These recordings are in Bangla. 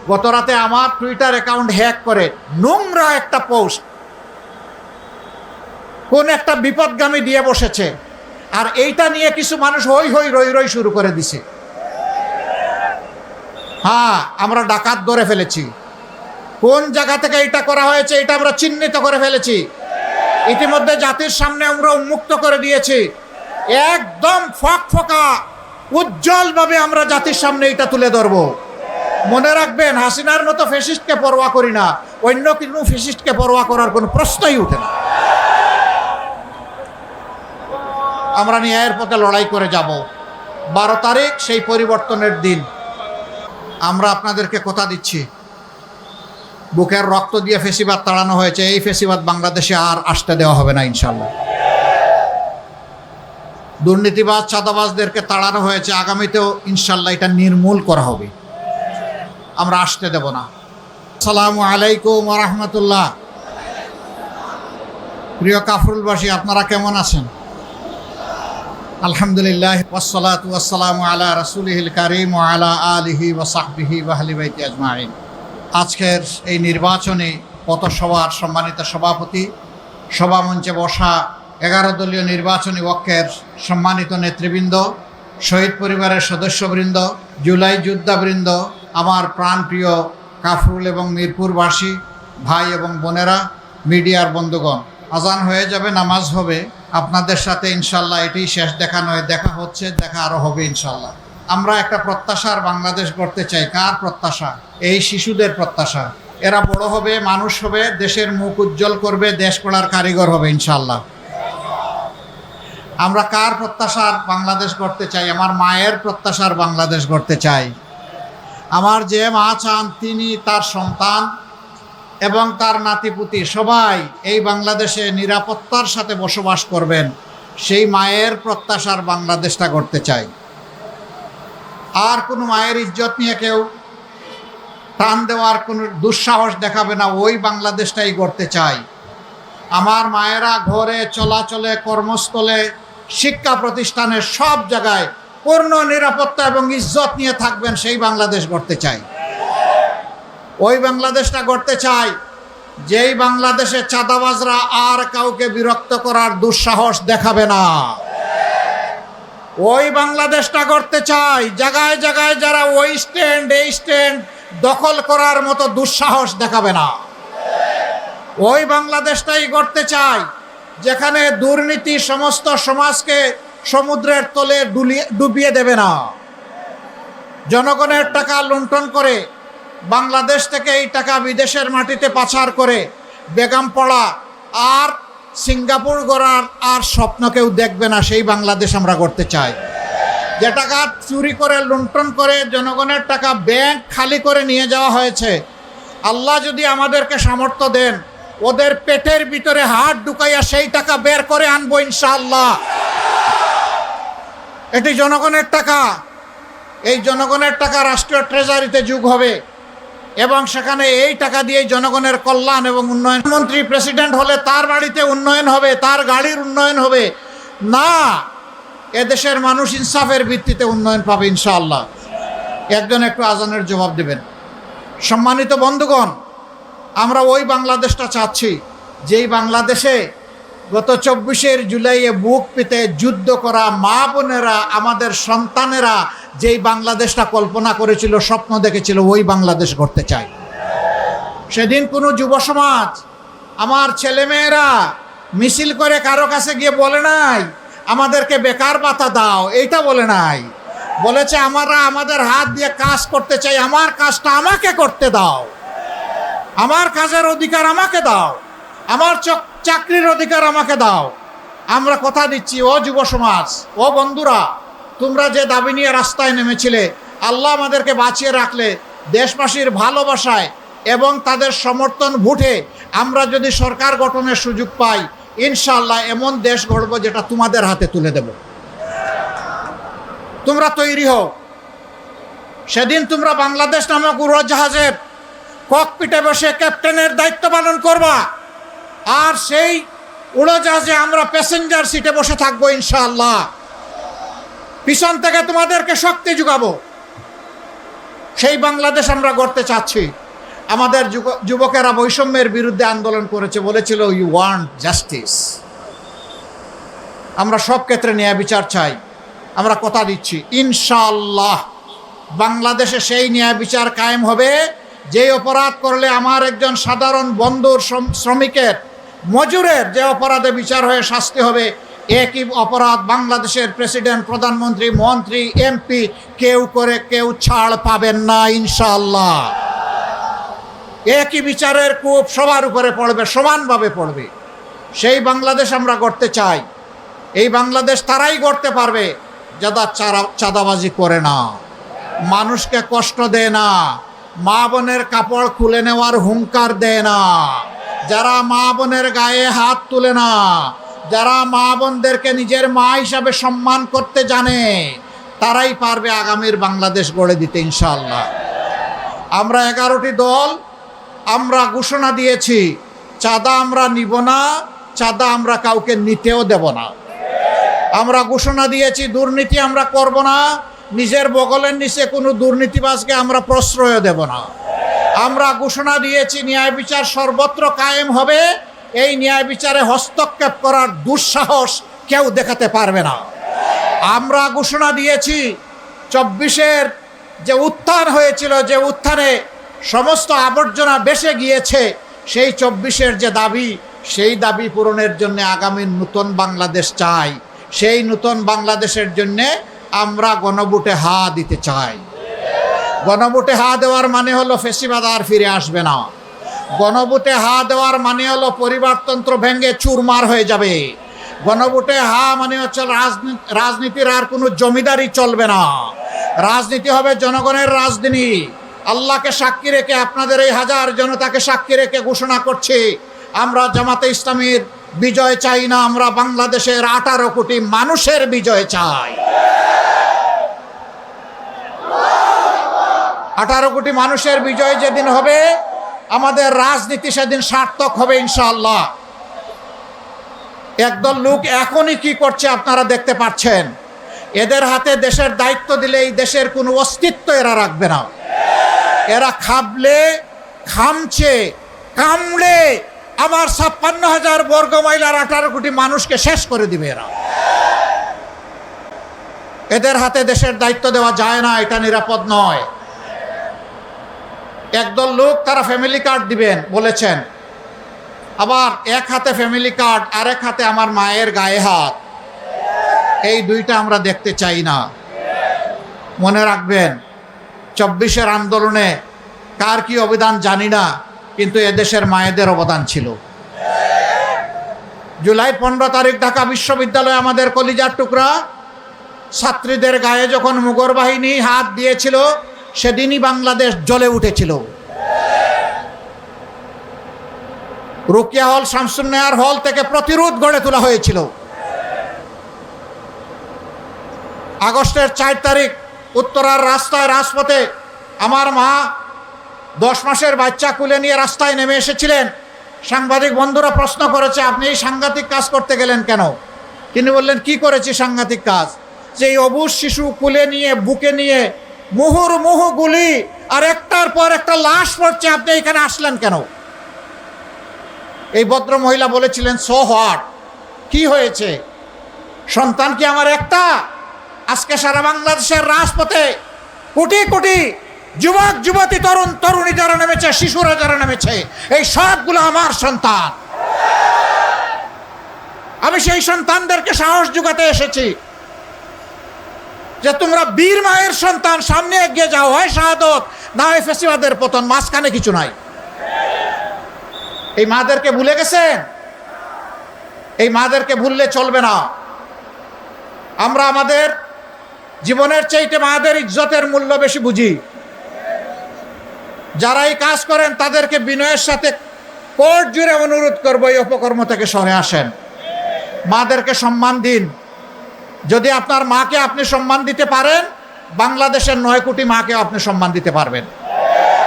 গত রাতে আমার টুইটার অ্যাকাউন্ট হ্যাক করে নোংরা একটা পোস্ট কোন একটা বিপদগামী দিয়ে বসেছে, আর এইটা নিয়ে কিছু মানুষ হই হই রই রই শুরু করে দিছে। হ্যাঁ, আমরা ডাকাত ধরে ফেলেছি। কোন জায়গা থেকে এটা করা হয়েছে এটা আমরা চিহ্নিত করে ফেলেছি। ইতিমধ্যে জাতির সামনে আমরা উন্মুক্ত করে দিয়েছি। একদম ফকফকা উজ্জ্বলভাবে আমরা জাতির সামনে এটা তুলে ধরবো। মনে রাখবেন, হাসিনার মতো ফ্যাসিস্টকে পরোয়া করি না, অন্য কোনো ফ্যাসিস্টকে পরোয়া করার কোনো প্রশ্নই উঠে না। আমরা ন্যায়ের পথে লড়াই করে যাব। 12 তারিখ সেই পরিবর্তনের দিন। আমরা আপনাদেরকে কথা দিচ্ছি, বুকের রক্ত দিয়ে ফেসিবাদ তাড়ানো হয়েছে, এই ফেসিবাদ বাংলাদেশে আর আসতে দেওয়া হবে না ইনশাল্লাহ। দুর্নীতিবাজ চাঁদাবাজদেরকে তাড়ানো হয়েছে, আগামীতেও ইনশাল্লাহ এটা নির্মূল করা হবে, আমরা আসতে দেব না। আসসালামু আলাইকুম ওয়া রাহমাতুল্লাহ। প্রিয় কাফরুলবাসী, আপনারা কেমন আছেন? আলহামদুলিল্লাহ, ওয়াসসালাতু ওয়াসসালামু আলা রাসূলিহিল কারীম ওয়া আলা আলিহি ওয়া সাহবিহি ওয়া আহলি বাইতি আজমাইন। আজকের এই নির্বাচনে পথসভার সম্মানিত সভাপতি, সভামঞ্চে বসা 11 দলীয় নির্বাচনী পক্ষের সম্মানিত নেতৃবৃন্দ, শহীদ পরিবারের সদস্যবৃন্দ, জুলাই যোদ্ধাবৃন্দ, আমার প্রাণপ্রিয় কাফরুল এবং মিরপুরবাসী ভাই এবং বোনেরা, মিডিয়ার বন্ধুগণ, আজান হয়ে যাবে, নামাজ হবে। আপনাদের সাথে ইনশাল্লাহ এটি শেষ দেখা নয়, দেখা হচ্ছে, দেখা আরও হবে ইনশাল্লাহ। আমরা একটা প্রত্যাশার বাংলাদেশ গড়তে চাই। কার প্রত্যাশা? এই শিশুদের প্রত্যাশা। এরা বড় হবে, মানুষ হবে, দেশের মুখ উজ্জ্বল করবে, দেশ গড়ার কারিগর হবে ইনশাল্লাহ। আমরা কার প্রত্যাশার বাংলাদেশ গড়তে চাই? আমার মায়ের প্রত্যাশার বাংলাদেশ গড়তে চাই। আমার যে মা চান, তিনি, তার সন্তান এবং তার নাতিপুতি সবাই এই বাংলাদেশে নিরাপত্তার সাথে বসবাস করবেন, সেই মায়ের প্রত্যাশার বাংলাদেশটা গড়তে চাই। আর কোনো মায়ের ইজ্জত নিয়ে কেউ টান দেওয়ার কোনো দুঃসাহস দেখাবে না, ওই বাংলাদেশটাই গড়তে চাই। আমার মায়েরা ঘরে, চলাচলে, কর্মস্থলে, শিক্ষা প্রতিষ্ঠানের সব জায়গায় পূর্ণ নিরাপত্তা এবং ইজ্জত নিয়ে থাকবেন, সেই বাংলাদেশ গড়তে চাই। ওই বাংলাদেশটা গড়তে চাই যেই বাংলাদেশে চাঁদাবাজরা আর কাউকে বিরক্ত করার দুঃসাহস দেখাবে না। ওই বাংলাদেশটা গড়তে চাই জায়গায় জায়গায় যারা ওই স্ট্যান্ড এই স্ট্যান্ড দখল করার মতো দুঃসাহস দেখাবে না। ওই বাংলাদেশটাই গড়তে চাই যেখানে দুর্নীতি সমস্ত সমাজকে সমুদ্রের তলে ডুবিয়ে দেবে না। জনগণের টাকা লুণ্ঠন করে বাংলাদেশ থেকে এই টাকা বিদেশের মাটিতে পাচার করে বেগমপাড়া আর সিঙ্গাপুর গড়ার আর স্বপ্ন কেউ দেখবে না, সেই বাংলাদেশ আমরা গড়তে চাই। যে টাকা চুরি করে, লুণ্ঠন করে জনগণের টাকা ব্যাংক খালি করে নিয়ে যাওয়া হয়েছে, আল্লাহ যদি আমাদেরকে সামর্থ্য দেন, ওদের পেটের ভিতরে হাত ঢুকাইয়া সেই টাকা বের করে আনবো ইনশাআল্লাহ। এটি জনগণের টাকা। এই জনগণের টাকা রাষ্ট্রীয় ট্রেজারিতে যোগ হবে এবং সেখানে এই টাকা দিয়ে জনগণের কল্যাণ এবং উন্নয়ন। মন্ত্রী প্রেসিডেন্ট হলে তার বাড়িতে উন্নয়ন হবে, তার গাড়ির উন্নয়ন হবে না, এদেশের মানুষ ইনসাফের ভিত্তিতে উন্নয়ন পাবে ইনশাআল্লাহ। একজন একটু আজানের জবাব দেবেন। সম্মানিত বন্ধুগণ, আমরা ওই বাংলাদেশটা চাচ্ছি যেই বাংলাদেশে গত 24 জুলাইয়ে বুক পেতে যুদ্ধ করা মা বোনেরা, আমাদের সন্তানেরা যেই বাংলাদেশটা কল্পনা করেছিল, স্বপ্ন দেখেছিল, ওই বাংলাদেশ গড়তে চাই। সেদিন কোনো যুব সমাজ, আমার ছেলেমেয়েরা মিছিল করে কারো কাছে গিয়ে বলে নাই আমাদেরকে বেকার ভাতা দাও, এইটা বলে নাই। বলেছে আমরা আমাদের হাত দিয়ে কাজ করতে চাই, আমার কাজটা আমাকে করতে দাও, আমার কাজের অধিকার আমাকে দাও, আমার চাকরির অধিকার আমাকে দাও। আমরা কথা দিচ্ছি, ও যুব সমাজ, ও বন্ধুরা, তোমরা যে দাবি নিয়ে রাস্তায় নেমেছিলে, আল্লাহ আমাদেরকে বাঁচিয়ে রাখলে দেশবাসীর ভালোবাসায় এবং তাদের সমর্থন ভোটে আমরা যদি সরকার গঠনের সুযোগ পাই, ইনশাআল্লাহ এমন দেশ গড়ব যেটা তোমাদের হাতে তুলে দেব। তোমরা তৈরি হও। সেদিন তোমরা বাংলাদেশ নামক উড়োজাহাজের ককপিটে বসে ক্যাপ্টেনের দায়িত্ব পালন করবা, আর সেই উড়োজাহাজে আমরা প্যাসেঞ্জার সিটে বসে থাকবো ইনশাআল্লাহ। পিছন থেকে তোমাদেরকে শক্তি যোগাবো। সেই বাংলাদেশ আমরা গড়তে চাচ্ছি। আমাদের যুবকেরা বৈষম্যের বিরুদ্ধে আন্দোলন করেছে, বলেছিল ইউ ওয়ান্ট জাস্টিস। আমরা সব ক্ষেত্রে ন্যায় বিচার চাই। আমরা কথা দিচ্ছি ইনশাআল্লাহ বাংলাদেশে সেই ন্যায় বিচার কায়েম হবে। যে অপরাধ করলে আমার একজন সাধারণ বন্ধুর, শ্রমিকের, মজুরের যে অপরাধে বিচার হয়ে শাস্তি হবে, একই অপরাধ বাংলাদেশের প্রেসিডেন্ট, প্রধানমন্ত্রী, মন্ত্রী, এমপি কেউ করে কেউ ছাড় পাবেন না ইনশাআল্লাহ। একই বিচারের কূপ সবার উপরে পড়বে, সমানভাবে পড়বে। সেই বাংলাদেশ আমরা গড়তে চাই। এই বাংলাদেশ তারাই গড়তে পারবে যারা চাঁদাবাজি করে না, মানুষকে কষ্ট দেয় না, মা বোনের কাপড় খুলে নেওয়ার হুঙ্কার দেয় না, যারা মা বোনের গায়ে হাত তুলে না, যারা মা বোনদেরকে নিজের মা হিসাবে সম্মান করতে জানে, তারাই পারবে আগামীর বাংলাদেশ গড়ে দিতে ইনশাআল্লাহ। আমরা 11টি দল আমরা ঘোষণা দিয়েছি, চাঁদা আমরা নিব না, চাঁদা আমরা কাউকে নিতেও দেব না। আমরা ঘোষণা দিয়েছি দুর্নীতি আমরা করব না, নিজের বগলের নিচে কোনো দুর্নীতিবাজকে আমরা প্রশ্রয় দেব না। আমরা ঘোষণা দিয়েছি ন্যায় বিচার সর্বত্র কায়েম হবে, এই ন্যায় বিচারে হস্তক্ষেপ করার দুঃসাহস কেউ দেখাতে পারবে না। আমরা ঘোষণা দিয়েছি 24-এর যে উত্থান হয়েছিল, যে উত্থানে সমস্ত আবর্জনা বেসে গিয়েছে, সেই 24-এর যে দাবি, সেই দাবি পূরণের জন্য আগামী নতুন বাংলাদেশ চাই। সেই নতুন বাংলাদেশের জন্য আমরা গণভোটে হা দিতে চাই। গণভোটে হা দেওয়ার মানে হলো ফেসিবাদ আর ফিরে আসবে না। গণভোটে হা দেওয়ার মানে হলো পরিবারতন্ত্র ভেঙে চুরমার হয়ে যাবে। গণভোটে হা মানে হচ্ছে রাজনীতির আর কোনো জমিদারি চলবে না, রাজনীতি হবে জনগণের রাজনীতি। আল্লাহকে সাক্ষী রেখে, আপনাদের এই হাজার জনতাকে সাক্ষী রেখে ঘোষণা করছি, আমরা জামাতে ইসলামীর বিজয় চাই না, আমরা বাংলাদেশের 18 কোটি মানুষের বিজয় চাই। 18 কোটি মানুষের বিজয় যেদিন হবে, আমাদের রাজনীতি সেদিন সার্থক হবে ইনশাআল্লাহ। একদল লোক এখনই কি করছে আপনারা দেখতে পাচ্ছেন। এদের হাতে দেশের দায়িত্ব দিলে এই দেশের কোনো অস্তিত্ব এরা রাখবে না। এরা খাবলে, খামছে, কামড়ে আমার 56,000 বর্গ মাইলার 18 কোটি মানুষকে শেষ করে দিবে এরা। এদের হাতে দেশের দায়িত্ব দেওয়া যায় না, এটা নিরাপদ নয়। একদল লোক তারা ফ্যামিলি কার্ড দিবেন বলেছেন, আবার এক হাতে ফ্যামিলি কার্ড, আরেক হাতে আমার মায়ের গায়ে হাত। এই দুইটা আমরা দেখতে চাই না। মনে রাখবেন 24-এর আন্দোলনে কার কি অবদান জানি না, কিন্তু এদেশের মায়েদের অবদান ছিল। জুলাই 15 তারিখ ঢাকা বিশ্ববিদ্যালয়ে আমাদের কলিজার টুকরা ছাত্রীদের গায়ে যখন মুগর বাহিনী হাত দিয়েছিল, সেদিনই বাংলাদেশ জ্বলে উঠেছিল। রোকেয়া হল, শামসুন্নাহার হল থেকে প্রতিরোধ গড়ে তোলা হয়েছিল। আগস্টের 4 তারিখ উত্তরার রাস্তায়, রাজপথে আমার মা 10 মাসের বাচ্চা কুলে নিয়ে রাস্তায় নেমে এসেছিলেন। সাংবাদিক বন্ধুরা প্রশ্ন করেছে, আপনি এই সাংঘাতিক কাজ করতে গেলেন কেন? তিনি বললেন, কি করেছি সাংঘাতিক কাজ? যে এই অবুঝ শিশু কুলে নিয়ে, বুকে নিয়ে মুহুর্মুহু গুলি, আর একটার পর একটা লাশ পড়ছে, আপনি এখানে আসলেন কেন? এই ভদ্র মহিলা বলেছিলেন, সো হোয়াট, কি হয়েছে? সন্তান কি আমার একটা? আজকে সারা বাংলাদেশের রাজপথে কোটি কোটি যুবক যুবতী, তরুণ তরুণী যারা নেমেছে, শিশুরা যারা নেমেছে, এই সবগুলো আমার সন্তান। আমি সেই সন্তানদেরকে সাহস যোগাতে এসেছি যে তোমরা বীর মায়ের সন্তান, সামনে এগিয়ে যাও, হয় শাহাদত না হয় ফেসিবাদের পতন, মাঝখানে কিছু নাই। এই মাদেরকে ভুলে গেছেন? এই মাদেরকে ভুললে চলবে না। আমরা আমাদের জীবনের চাইতে মাদের ইজ্জতের মূল্য বেশি বুঝি। যারা এই কাজ করেন তাদেরকে বিনয়ের সাথে কোর্ট জুড়ে অনুরোধ করবো, এই অপকর্ম থেকে সরে আসেন। মাদেরকে সম্মান দিন। যদি আপনার মাকে আপনি সম্মান দিতে পারেন, বাংলাদেশের 9 কোটি মাকে আপনি সম্মান দিতে পারবেন।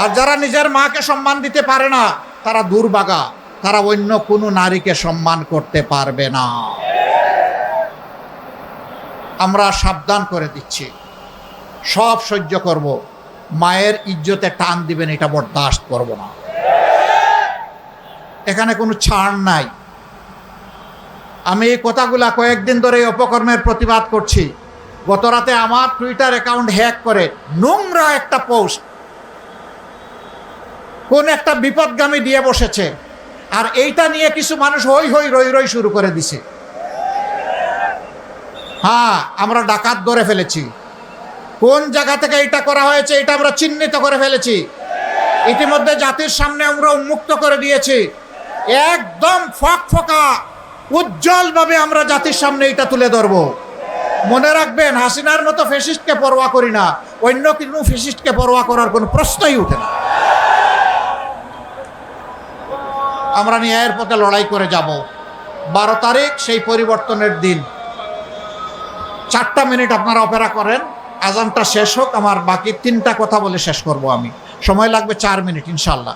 আর যারা নিজের মাকে সম্মান দিতে পারে না, তারা দুর্ভাগা, তারা অন্য কোনো নারীকে সম্মান করতে পারবে না। আমরা সাবধান করে দিচ্ছি, সব সহ্য করব, মায়ের ইজ্জতে টান দিবেন, এটা বরদাস্ত করব না। এখানে কোনো ছাড় নাই। আমি এই কথাগুলা কয়েকদিন ধরে এই অপকর্মের প্রতিবাদ করছি। গতরাতে আমার টুইটার অ্যাকাউন্ট হ্যাক করে নোংরা একটা পোস্ট কোন একটা বিপদগামী দিয়ে বসেছে, আর এইটা নিয়ে কিছু মানুষ হই হই রই রই শুরু করে দিছে। হ্যাঁ, আমরা ডাকাত ধরে ফেলেছি। কোন জায়গা থেকে এটা করা হয়েছে এটা আমরা চিহ্নিত করে ফেলেছি। ইতিমধ্যে জাতির সামনে আমরা উন্মুক্ত করে দিয়েছি। একদম ফকফকা উজ্জ্বলভাবে আমরা জাতির সামনে এটা তুলে ধরব। মনে রাখবেন, হাসিনার মতো ফ্যাসিস্টকে পরোয়া করি না, অন্য কোনো ফ্যাসিস্টকে পরোয়া করার কোনো প্রশ্নই উঠে না। আমরা ন্যায়ের পথে লড়াই করে যাব। 12 তারিখ সেই পরিবর্তনের দিন। 4টা মিনিট আপনারা অপেক্ষা করেন, আজানটা শেষ হোক, আমার বাকি 3টা কথা বলে শেষ করব। আমি সময় লাগবে 4 মিনিট ইনশাল্লাহ।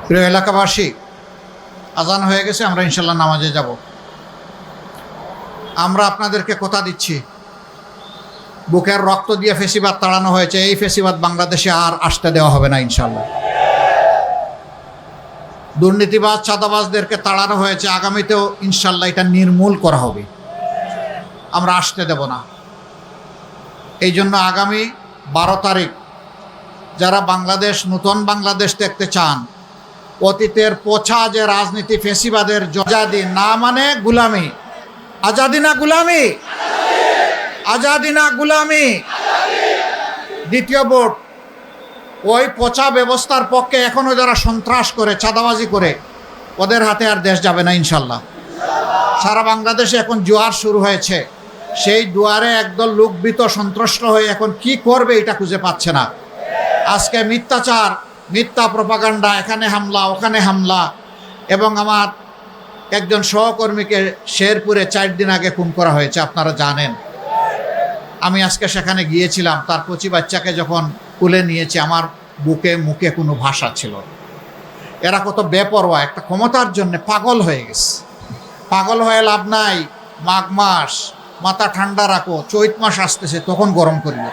প্রিয় এলাকাবাসী, আজান হয়ে গেছে, আমরা ইনশাল্লাহ নামাজে যাব। আমরা আপনাদেরকে কথা দিচ্ছি, বুকের রক্ত দিয়ে ফেসিবাদ তাড়ানো হয়েছে, এই ফেসিবাদ বাংলাদেশে আর আসতে দেওয়া হবে না ইনশাল্লাহ। দুর্নীতিবাজ চাঁদাবাজদেরকে তাড়ানো হয়েছে, আগামীতেও ইনশাল্লাহ এটা নির্মূল করা হবে। আমরা আসতে দেব না। এই জন্য আগামী 12 তারিখ যারা বাংলাদেশ, নতুন বাংলাদেশ দেখতে চান, অতীতের পচা যে রাজনীতি ফেসিবাদের আজাদি না মানে গুলামি, আজাদি না গুলামি, আজাদি না গুলামি। দ্বিতীয় ভোট, ওই পচা ব্যবস্থার পক্ষে এখনো যারা সন্ত্রাস করে, চাঁদাবাজি করে, ওদের হাতে আর দেশ যাবে না ইনশাল্লাহ। সারা বাংলাদেশে এখন জোয়ার শুরু হয়েছে। সেই দুয়ারে একদল লোকবিত সন্ত্রস্ত হয়ে এখন কি করবে এটা খুঁজে পাচ্ছে না। আজকে মিথ্যাচার, মিথ্যা প্রপাগান্ডা, এখানে হামলা ওখানে হামলা, এবং আমার একজন সহকর্মীকে শেরপুরে 4 দিন আগে খুন করা হয়েছে, আপনারা জানেন। আমি আজকে সেখানে গিয়েছিলাম, তার কচি বাচ্চাকে যখন তুলে নিয়েছি, আমার বুকে মুখে কোনো ভাষা ছিল। এরা কত বেপরোয়া, একটা ক্ষমতার জন্য পাগল হয়ে গেছে। পাগল হয়ে লাভ নাই। মাঘ মাস, মাথা ঠান্ডা রাখো, চৈত মাস আসতেছে, তখন গরম করিবে।